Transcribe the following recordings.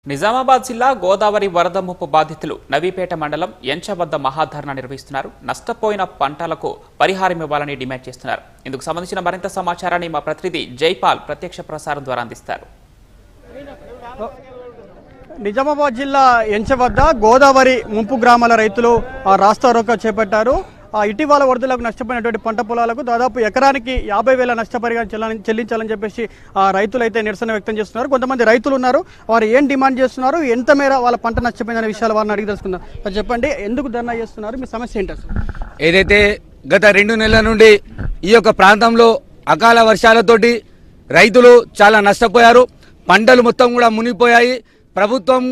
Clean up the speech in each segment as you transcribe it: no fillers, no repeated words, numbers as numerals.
నిజామాబాద్ జిల్లా గోదావరి వరద ముప్పు బాధితులు నవీపేట మండలం ఎంచ వద్ద మహాధర్నా నిర్వహిస్తున్నారు. నష్టపోయిన పంటలకు పరిహారం ఇవ్వాలని డిమాండ్ చేస్తున్నారు. ఇందుకు సంబంధించిన మరింత సమాచారాన్ని మా ప్రతినిధి జైపాల్ ప్రత్యక్ష ప్రసారం ద్వారా అందిస్తారు. నిజామాబాద్ జిల్లా ఎంచ వద్ద గోదావరి ముంపు గ్రామాల రైతులు రాస్తారోకో చేపట్టారు. ఇటీవల వరదలకు నష్టపోయినటువంటి పంట పొలాలకు దాదాపు ఎకరానికి 50,000 నష్టపరిహారం చెల్లించాలని చెప్పేసి రైతులు అయితే నిరసన వ్యక్తం చేస్తున్నారు. కొంతమంది రైతులు ఉన్నారు, వారు ఏం డిమాండ్ చేస్తున్నారు, ఎంత మేర వాళ్ళ పంట నష్టపోయిందనే విషయాలు వారిని అడిగి తెలుసుకుందాం. చెప్పండి, ఎందుకు ధర్నా చేస్తున్నారు, మీ సమస్య ఏంటి అసలు? ఏదైతే గత 2 నెలల నుండి ఈ యొక్క ప్రాంతంలో అకాల వర్షాలతోటి రైతులు చాలా నష్టపోయారు. పంటలు మొత్తం కూడా మునిగిపోయాయి. ప్రభుత్వం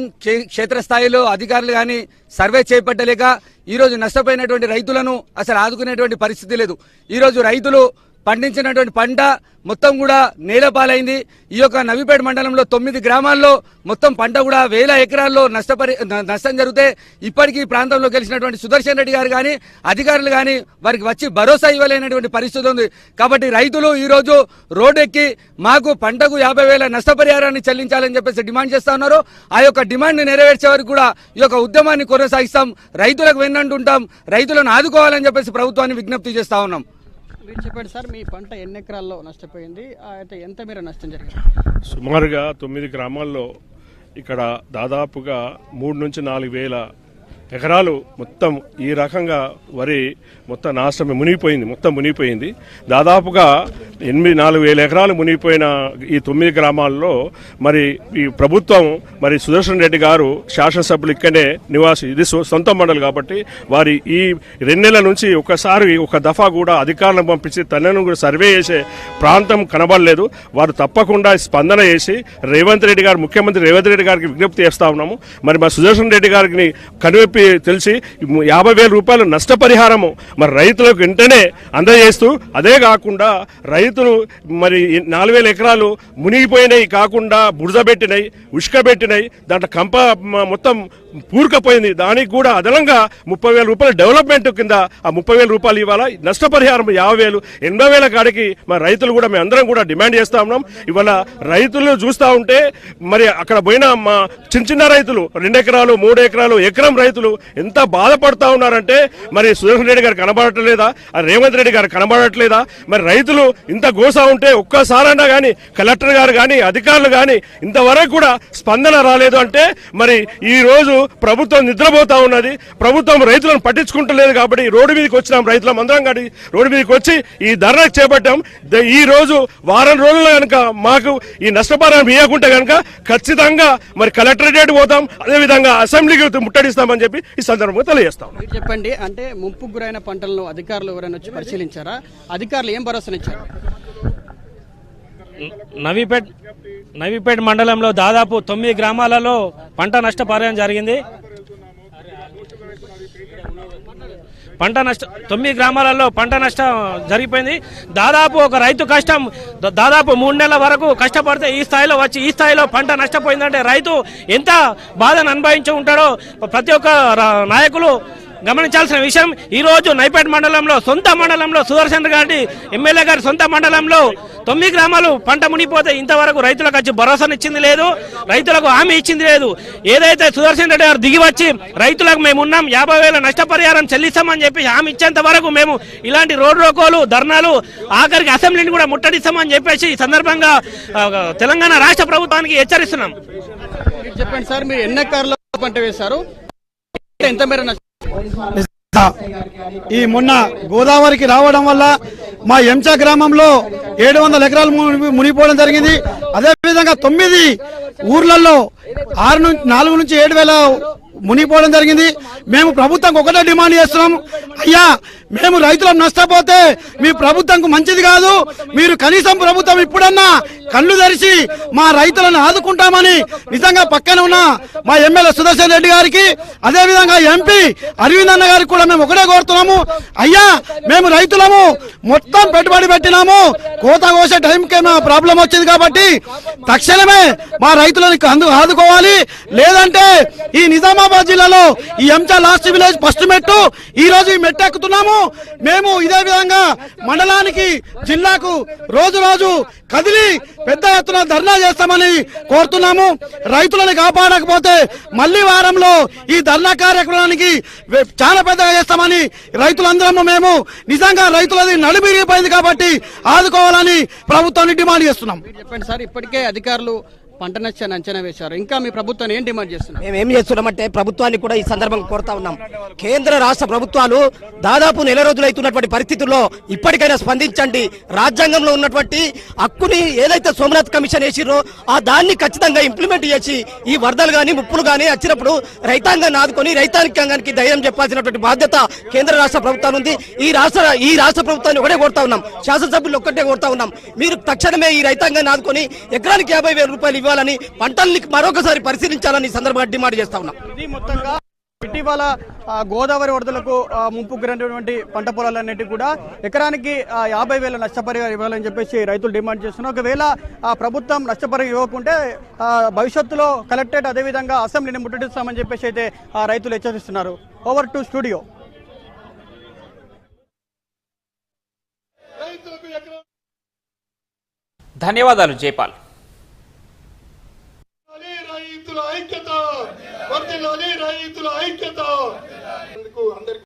క్షేత్రస్థాయిలో అధికారులు కానీ సర్వే చేపట్టలేక ఈరోజు నష్టపోయినటువంటి రైతులను అసలు ఆదుకునేటువంటి పరిస్థితి లేదు. ఈరోజు రైతులు పండించినటువంటి పంట మొత్తం కూడా నేలపాలైంది. ఈ యొక్క నవీపేట మండలంలో 9 గ్రామాల్లో మొత్తం పంట కూడా 1000 ఎకరాల్లో నష్టం జరిగితే ఇప్పటికీ ప్రాంతంలో గెలిచినటువంటి సుదర్శన్ రెడ్డి గారు కానీ అధికారులు కానీ వారికి వచ్చి భరోసా ఇవ్వలేనటువంటి పరిస్థితి ఉంది. కాబట్టి రైతులు ఈరోజు రోడ్డెక్కి మాకు పంటకు 50,000 నష్టపరిహారాన్ని చెల్లించాలని చెప్పేసి డిమాండ్ చేస్తా ఉన్నారు. ఆ యొక్క డిమాండ్ని నెరవేర్చే వరకు కూడా ఈ యొక్క ఉద్యమాన్ని కొనసాగిస్తాం, రైతులకు వెన్నంటుంటాం, రైతులను ఆదుకోవాలని చెప్పేసి ప్రభుత్వాన్ని విజ్ఞప్తి చేస్తా ఉన్నాం. మీరు చెప్పండి సార్, మీ పంట ఎన్ని ఎకరాల్లో నష్టపోయింది, అయితే ఎంత మేర నష్టం జరిగింది? సుమారుగా 9 గ్రామాల్లో ఇక్కడ దాదాపుగా 3 నుంచి 4,000 ఎకరాలు మొత్తం ఈ రకంగా వరి మొత్తం నాశనం మునిగిపోయింది. దాదాపుగా 4,000 ఎకరాలు మునిగిపోయిన ఈ 9 గ్రామాల్లో మరి ఈ ప్రభుత్వం మరి సుదర్శన్ రెడ్డి గారు శాసనసభ్యులు ఇక్కడనే నివాసి, ఇది సొంత మండలి కాబట్టి వారి ఈ 2 నెలల నుంచి ఒక దఫా కూడా అధికారులను పంపించి తనను కూడా సర్వే చేసే ప్రాంతం కనబడలేదు. వారు తప్పకుండా స్పందన చేసి ముఖ్యమంత్రి రేవంత్ రెడ్డి గారికి విజ్ఞప్తి చేస్తా ఉన్నాము. మరి మా సుదర్శన్ రెడ్డి గారికి కనువెప్పి తెలిసి 50,000 రూపాయలు నష్టపరిహారము మరి రైతులకు వెంటనే అందజేస్తూ, అదే కాకుండా రైతులు మరి 4,000 ఎకరాలు మునిగిపోయినాయి కాకుండా బురద పెట్టినాయి, ఉష్క పెట్టినాయి, దాంట్లో కంప మొత్తం పూరుకపోయింది. దానికి కూడా అదనంగా 30,000 రూపాయలు డెవలప్మెంట్ కింద ఆ 30,000 రూపాయలు ఇవాళ నష్టపరిహారం 50,000, 80,000 కాడికి మరి రైతులు కూడా మేము అందరం కూడా డిమాండ్ చేస్తా ఉన్నాం. ఇవాళ రైతులు చూస్తూ ఉంటే మరి అక్కడ పోయిన మా చిన్న రైతులు 2 ఎకరాలు 3 ఎకరాలు ఎకరం రైతులు ఎంత బాధపడతా ఉన్నారంటే మరి సుదర్శన్ రెడ్డి గారు కనబడట్లేదా, రేవంత్ రెడ్డి గారు కనబడట్లేదా? మరి రైతులు ఇంత గోసా ఉంటే ఒక్కసారన్నా కానీ కలెక్టర్ గారు కానీ అధికారులు కానీ ఇంతవరకు కూడా స్పందన రాలేదు అంటే మరి ఈ రోజు ప్రభుత్వం నిద్రపోతా ఉన్నది. ప్రభుత్వం రైతులను పట్టించుకుంటలేదు. కాబట్టి రోడ్డు మీదకి వచ్చినాం, రైతులం అందరం కానీ రోడ్డు మీదకి వచ్చి ఈ ధర్నా చేపట్టాం. ఈ రోజు వారం రోజులు కనుక మాకు ఈ నష్టపరిహారం ఇవ్వకుంటే కనుక ఖచ్చితంగా మరి కలెక్టరేట్ పోతాం, అదేవిధంగా అసెంబ్లీకి ముట్టడిస్తామని చెప్పి ఈ సందర్భంగా తెలియజేస్తాం. చెప్పండి, అంటే ముంపుకు గురైన పంటలను అధికారులు ఎవరైనా వచ్చి పరిశీలించారా? అధికారులు ఏం భరోసానిచ్చారు? నవీపేట మండలంలో దాదాపు 9 గ్రామాలలో పంట నష్టపరిహారం జరిగింది. 9 గ్రామాలలో పంట నష్టం జరిగిపోయింది. దాదాపు ఒక రైతు కష్టం దాదాపు 3 నెలల వరకు కష్టపడితే ఈ స్థాయిలో పంట నష్టపోయిందంటే రైతు ఎంత బాధను అనుభవించి ఉంటాడో ప్రతి ఒక్క నాయకులు గమనించాల్సిన విషయం. ఈ రోజు నవీపేట మండలంలో సొంత మండలంలో సుదర్శన్ గారి ఎమ్మెల్యే గారి సొంత మండలంలో 9 గ్రామాలు పంట మునిగిపోతే ఇంతవరకు రైతులకు వచ్చి భరోసానిచ్చింది లేదు, రైతులకు హామీ ఇచ్చింది లేదు. ఏదైతే సుదర్శన్ రెడ్డి గారు దిగి వచ్చి రైతులకు మేమున్నాం 50,000 నష్టపరిహారం చెల్లిస్తామని చెప్పి హామీ ఇచ్చేంత వరకు మేము ఇలాంటి రోడ్ రోకోలు ధర్నాలు ఆఖరికి అసెంబ్లీని కూడా ముట్టడిస్తామని చెప్పేసి ఈ సందర్భంగా తెలంగాణ రాష్ట్ర ప్రభుత్వానికి హెచ్చరిస్తున్నాం. చెప్పండి సార్, మీరు ఎన్ని ఎకరాల్లో పంట వేశారు, ఎంత మేర? ఈ మొన్న గోదావరికి రావడం వల్ల మా ఎంచా గ్రామంలో 700 ఎకరాలు మునిగిపోవడం జరిగింది. అదేవిధంగా 9 ఊర్లలో 4 నుంచి 7,000 మునిగిపోవడం జరిగింది. మేము ప్రభుత్వం ఒకటే డిమాండ్ చేస్తున్నాం, అయ్యా మేము రైతులను నష్టపోతే మీ ప్రభుత్వంకు మంచిది కాదు, మీరు కనీసం ప్రభుత్వం ఇప్పుడన్నా కళ్ళు తెరిచి మా రైతులను ఆదుకుంటామని నిజంగా పక్కన ఉన్న మా ఎమ్మెల్యే సుదర్శన్ రెడ్డి గారికి, అదేవిధంగా ఎంపీ అరవింద్ అన్న గారికి కూడా మేము ఒకటే కోరుతున్నాము, అయ్యా మేము రైతులము మొత్తం పెట్టుబడి పెట్టినాము, కోత కోసే టైంకి మా ప్రాబ్లం వచ్చింది కాబట్టి తక్షణమే మా రైతులను ఆదుకోవాలి, లేదంటే ఈ నిజామాబాద్ జిల్లాలో ఈ ఎంచా లాస్ట్ విలేజ్ ఫస్ట్ మెట్టు ఈ రోజు ఈ మెట్టు ఎక్కుతున్నాము. మేము ఇదే విధంగా మండలానికి జిల్లాకు రోజు రోజు కదిలి పెద్ద ఎత్తున ధర్నా చేస్తామని కోరుతున్నాము. రైతులను కాపాడకపోతే మళ్లీ వారంలో ఈ ధర్నా కార్యక్రమానికి చాలా పెద్దగా చేస్తామని రైతులందరము మేము నిజంగా రైతులది నడుమిరిగిపోయింది కాబట్టి ఆదుకోవాలని ప్రభుత్వాన్ని డిమాండ్ చేస్తున్నాం. చెప్పండి సార్, ఇప్పటికే అధికారులు పంట నష్టాన్ని అంచనా వేశారు, ఇంకా మీ ప్రభుత్వాన్ని ఏం డిమాండ్ చేస్తున్నారు? మేము ఏం చేస్తున్నామంటే ప్రభుత్వాన్ని కూడా ఈ సందర్భంగా కోరుతా ఉన్నాం. కేంద్ర రాష్ట్ర ప్రభుత్వాలు దాదాపు నెల రోజులు అవుతున్నటువంటి పరిస్థితుల్లో ఇప్పటికైనా స్పందించండి. రాజ్యాంగంలో ఉన్నటువంటి హక్కుని ఏదైతే సోమనాథ్ కమిషన్ వేసిరో ఆ దాన్ని ఖచ్చితంగా ఇంప్లిమెంట్ చేసి ఈ వరదలు కానీ ముప్పులు కానీ వచ్చినప్పుడు రైతాంగాన్ని ఆదుకొని రైతాంగానికి ధైర్యం చెప్పాల్సినటువంటి బాధ్యత కేంద్ర రాష్ట్ర ప్రభుత్వాన్ని ఉంది. ఈ రాష్ట్ర ప్రభుత్వాన్ని ఒకటే కోరుతా ఉన్నాం, శాసనసభ్యులు ఒక్కటే కోరుతా ఉన్నాం, మీరు తక్షణమే ఈ రైతాంగాన్ని ఆదుకొని ఎకరానికి 50,000 రూపాయలు ఇవ్వాలని, పంటల్ని మరొకసారి పరిశీలించాలని సందర్భంగా డిమాండ్ చేస్తా ఉన్నాం. ఇది మొత్తంగా ఇటీవల గోదావరి వరదలకు ముంపు గురైనటువంటి పంట పొలాలన్నిటి కూడా ఎకరానికి 50,000 నష్టపరిహారం ఇవ్వాలని చెప్పేసి రైతులు డిమాండ్ చేస్తున్నారు. ఒకవేళ ప్రభుత్వం నష్టపరిహారం ఇవ్వకుంటే భవిష్యత్తులో కలెక్టరేట్ అదేవిధంగా అసెంబ్లీని ముట్టడిస్తామని చెప్పేసి అయితే రైతులు హెచ్చరిస్తున్నారు. Over to studio. ధన్యవాదాలు జైపాల్. రైతుల ఐక్యత, వర్ధిల్లాలి రైతుల ఐక్యత. అందరికీ